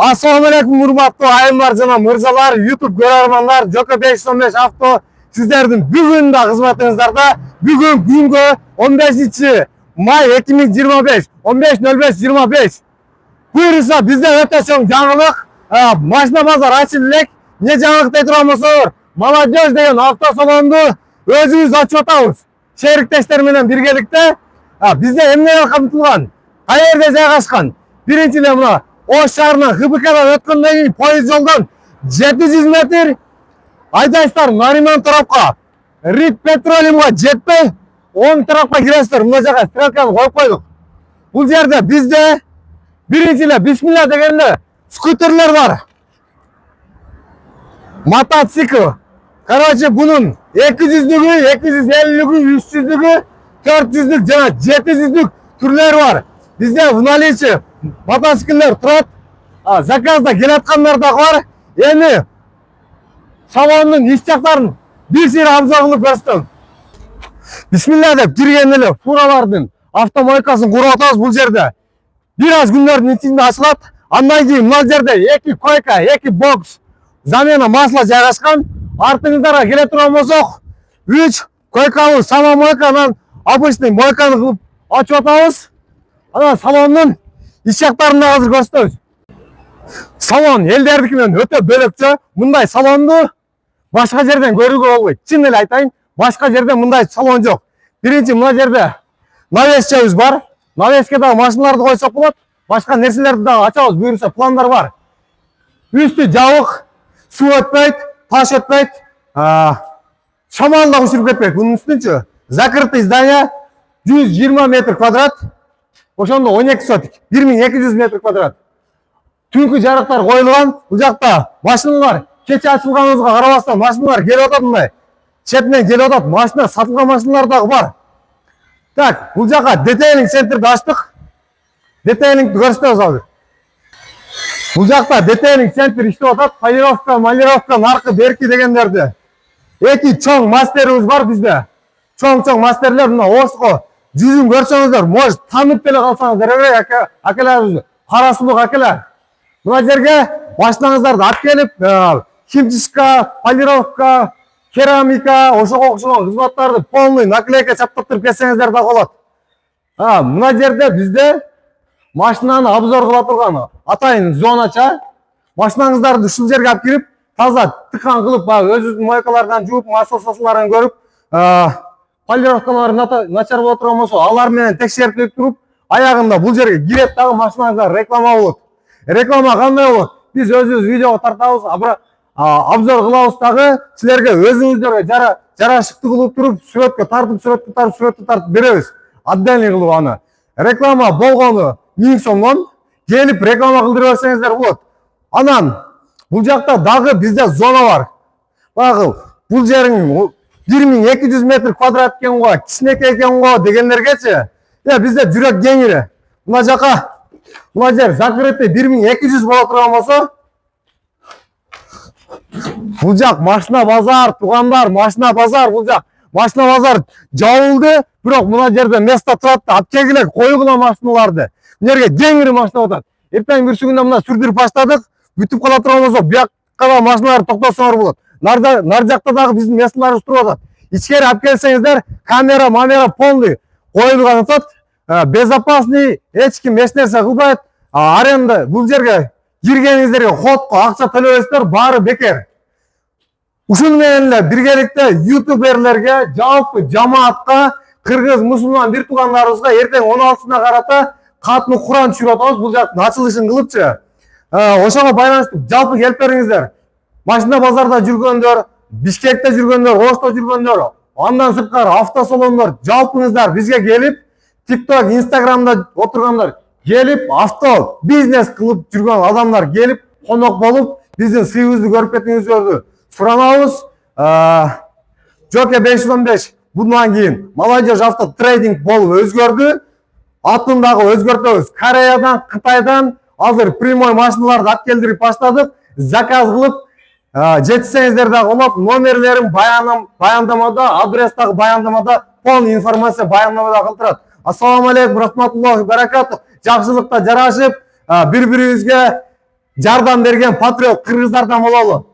Assalamu alaikum урматтуу айымдар жана мырзалар, YouTube көрөрмандар, Joko 515 авто сиздердин бүгүн да кызматыңыздарда. Бүгүн күнгө 15 май 2025, 15:05:25. Буюрса бизде өтө чоң жаңылык, машина базар ачылып элек. Не жаңылык дей турганбысыздар? Молодежь деген автосалонду өзүбүз ачып атабыз. Шериктештер менен биргеликте. Бизде эмне камтылган? Каерде жайгашкан? Биринчиден мына Ош шаарынан ХБКдан өткөндөн кийин поезд жолдон 700 метр айдайсыздар Нариман тарапка. Рид Петролиумга жетпей, оң тарапка киресиздер. Мына жака стрелканы коюп койдук. Бул жерде бизде биринчи эле бисмилла дегенде скутерлер бар. Мотоцикл. Короче, бунун 200-лүгү, 250-лүгү, 300-лүгү, 400-лүк жана 700-лүк түрлөрү бар. Бизде в наличии мотоциклер турат. Заказда келаткандар да бар. Эми салондун ич жактарын бир сыйра абзал кылып көрсөтөм. Бисмилла деп кирген эле фуралардын автомойкасын куруп атабыз бул жерде. Бир аз күндөрдүн ичинде ачылат. Андан кийин мына жерде 2 койка, 2 бокс, замена масла жайгашкан. Артыңыздарга келе турган болсок, 3 койкалуу самомойканан обычный мойканы кылып ачып атабыз. Анан салондун ич жактарын да азыр көрсөтөбүз. Салон элдердикинен өтө бөлөкчө. Мындай салонду башка жерден көрүүгө болбойт. Чын эле айтайын, башка жерде мындай салон жок. Биринчи мына жерде навесчебиз бар. Навеске дагы машиналарды койсок болот. Башка нерселерди дагы ачабыз, буюрса пландар бар. Үстү жабык, суу өтпөйт, таш өтпөйт, шамал да учуруп кетпейт. Бунун үстүнчү закрытый здание 120 метр квадрат. Ошондо 12 сотик, 1200 метр квадрат. Түнкү жарыктар коюлган. Бул жакта машиналар кече ачылганыбызга карабастан машиналар келип атат мындай. Четинен келип атат. Машина сатылган машиналар дагы бар. Так, бул жака детейлинг центрди ачтык. Детейлингди көрсөтөбүз азыр. Бул жакта детейлинг центр иштеп атат. Полировка, малировка, наркы, берки дегендерди. Эки чоң мастерибиз бар бизде. Чоң мастерлер мына Ошко жүзүн көрсөңүздөр, может таанып деле калсаңыздар, акелерибизди, кара сулук акелер. Мына жерге машинаңыздарды алып келип, химчистка, полировка, керамика, ошого окшогон кызматтарды полный наклейка чаптырып кетсеңиздер да болот. Мына жерде бизде машинаны обзор кыла турган атайын зонача. Машинаңыздарды ушул жерге алып кирип, таза тыкан кылып, өзүңүздүн мойкалардан жууп, маслососаларын көрүп, полировкалары начар боло турган болсо, алар менен текшерип туруп, аягында бул жерге кирет дагы машинаңыздар реклама болот. Реклама кандай болот? Биз өзүбүз видеого тартабыз, обзор кылабыз дагы, силерге өзүңүздөргө жарашыктуу кылып туруп, сүрөткө тартып беребиз. Отдельный кылып аны. Реклама болгону 1000 сомдон келип реклама кылдырып берсеңиздер болот. Анан бул жакта дагы бизде зона бар. Багы бул жериң 1200 метр квадрат экен го, кичинекей экен го дегендергечи, бизде жүрөк кеңири. Мына жака, мына жер закрытый 1200 боло турган болсо, бул жак машина базар, туугандар, машина базар, бул жак машина базар жабылды, бирок мына жерде место турат, алып келгиле коюгула машиналарды. Мына жерге кеңири машина атат. Эртең бир күндө мына сүрдүрүп баштадык, бүтүп кала турган болсо, бияка да машиналар токтосоңор болот. Нар жакта дагы биздин местолорубуз туруп атат. Ичкери алып келсеңиздер, камера полный коюлган атат. Безопасный, эч ким эч нерсе кылбайт. Аренда бул жерге киргениңиздерге хотко акча төлөбөйсүздөр, баары бекер. Ушуну менен эле биргеликте ютуберлерге, жалпы жамаатка, кыргыз мусулман бир туугандарыбызга эртең 16-сына карата катны Куран түшүрүп атабыз. Бул жактын ачылышын кылыпчы. Ошого байланыштуу жалпы келип бериңиздер. Машина базарда жүргөндөр, Бишкекте жүргөндөр, Ошто жүргөндөр, андан сырткары автосалондор, жалпыңыздар бизге келип, TikTok, Instagramда отургандар келип, авто бизнес кылып жүргөн адамдар келип, конок болуп, биздин сыйыбызды көрүп кетиңиздерди суранабыз. Joko 515 bundan кийин Молодежь авто трейдинг болуп өзгөрдү. Атын дагы өзгөртөбүз. Кореядан, Кытайдан азыр прямой машиналарды алып келдирип баштадык. Заказ кылып жетсеңиздер дагы болот. Номерлерим баяндамада, адрес дагы баяндамада, полный информация баяндамада калтырат. Ассаламу алейкум, рахматуллахи баракатух. Жакшылыкта жарашып, бири-бирибизге жардам берген патриот кыргыздардан бололу.